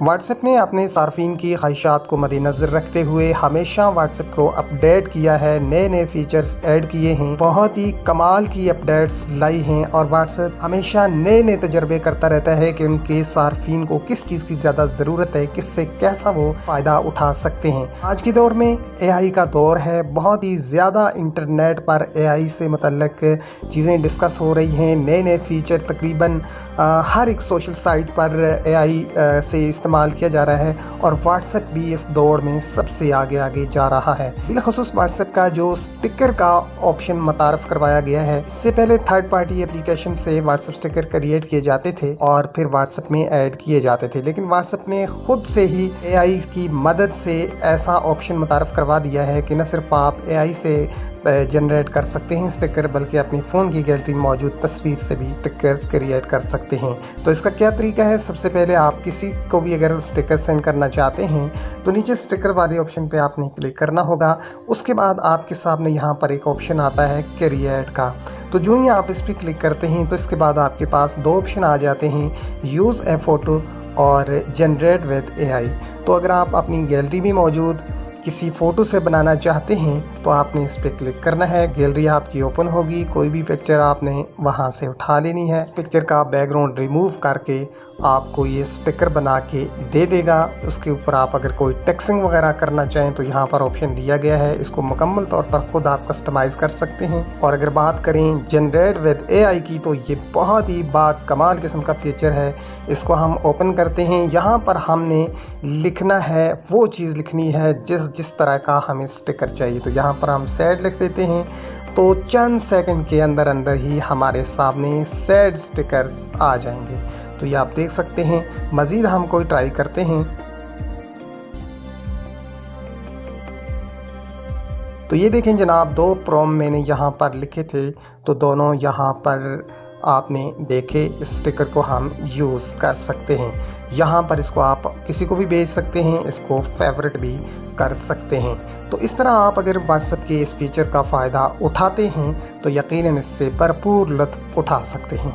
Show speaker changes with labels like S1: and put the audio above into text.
S1: WhatsApp ने अपने सार्फिन की ख्वाहिशात को मद्देनज़र रखते हुए हमेशा व्हाट्सएप को अपडेट किया है, नए नए फीचर्स ऐड किए हैं, बहुत ही कमाल की अपडेट्स लाई हैं और व्हाट्सएप हमेशा नए नए तजर्बे करता रहता है कि उनके सार्फिन को किस चीज़ की ज़्यादा ज़रूरत है, किससे कैसा वो फ़ायदा उठा सकते हैं। आज के दौर में AI का दौर है, बहुत ही ज़्यादा इंटरनेट पर AI से मुतल्लिक चीज़ें डिस्कस हो रही हैं, नए नए फीचर तकरीबन हर एक सोशल साइट पर AI से इस्तेमाल किया जा रहा है और व्हाट्सएप भी इस दौर में सबसे आगे आगे जा रहा है। बिलखुसूस व्हाट्सएप का जो स्टिकर का ऑप्शन मुतारफ़ करवाया गया है, इससे पहले थर्ड पार्टी एप्लीकेशन से व्हाट्सएप स्टिकर क्रिएट किए जाते थे और फिर व्हाट्सएप में ऐड किए जाते थे, लेकिन व्हाट्सएप ने खुद से ही AI की मदद से ऐसा ऑप्शन मुतारफ़ करवा दिया है कि न सिर्फ आप AI से जनरेट कर सकते हैं स्टिकर, बल्कि अपने फ़ोन की गैलरी में मौजूद तस्वीर से भी स्टिकर्स क्रिएट कर सकते हैं। तो इसका क्या तरीका है, सबसे पहले आप किसी को भी अगर स्टिकर सेंड करना चाहते हैं तो नीचे स्टिकर वाले ऑप्शन पे आपने क्लिक करना होगा। उसके बाद आपके सामने यहाँ पर एक ऑप्शन आता है क्रिएट का, तो जो ही आप इस पर क्लिक करते हैं तो इसके बाद आपके पास दो ऑप्शन आ जाते हैं, यूज़ ए फ़ोटो और जनरेट विद AI। तो अगर आप अपनी गैलरी में मौजूद किसी फ़ोटो से बनाना चाहते हैं तो आपने इस पर क्लिक करना है, गैलरी आपकी ओपन होगी, कोई भी पिक्चर आपने वहां से उठा लेनी है, पिक्चर का बैकग्राउंड रिमूव करके आपको ये स्टिकर बना के दे देगा। उसके ऊपर आप अगर कोई टेक्सिंग वगैरह करना चाहें तो यहाँ पर ऑप्शन दिया गया है, इसको मुकम्मल तौर पर ख़ुद आप कस्टमाइज़ कर सकते हैं। और अगर बात करें जनरेट विद AI की तो ये बहुत ही कमाल किस्म का फीचर है। इसको हम ओपन करते हैं, यहाँ पर हमने लिखना है, वो चीज़ लिखनी है जिस तरह का हमें स्टिकर चाहिए। तो यहाँ पर हम सैड लिख देते हैं, तो चंद सेकंड के अंदर अंदर ही हमारे सामने सैड स्टिकर्स आ जाएंगे। तो ये आप देख सकते हैं। मज़ीद हम कोई ट्राई करते हैं तो ये देखें जनाब, दो प्रॉम्प्ट मैंने यहाँ पर लिखे थे, तो दोनों यहाँ पर आपने देखे, इस स्टिकर को हम यूज़ कर सकते हैं। यहाँ पर इसको आप किसी को भी भेज सकते हैं, इसको फेवरेट भी कर सकते हैं। तो इस तरह आप अगर व्हाट्सएप के इस फीचर का फ़ायदा उठाते हैं तो यकीनन इससे भरपूर लुत्फ़ उठा सकते हैं।